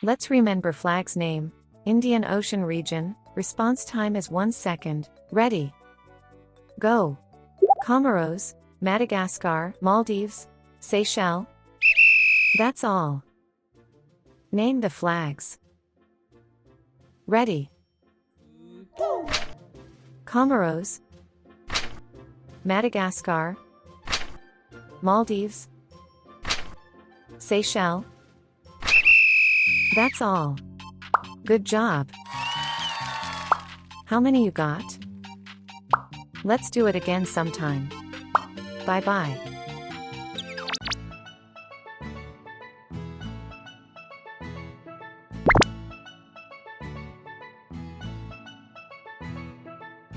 Let's remember flag's name. Indian Ocean region. Response time is 1 second. Ready. Go. Comoros, Madagascar, Maldives, Seychelles. That's all. Name the flags. Ready. Comoros, Madagascar, Maldives, Seychelles. That's all. Good job. How many you got? Let's do it again sometime. Bye-bye.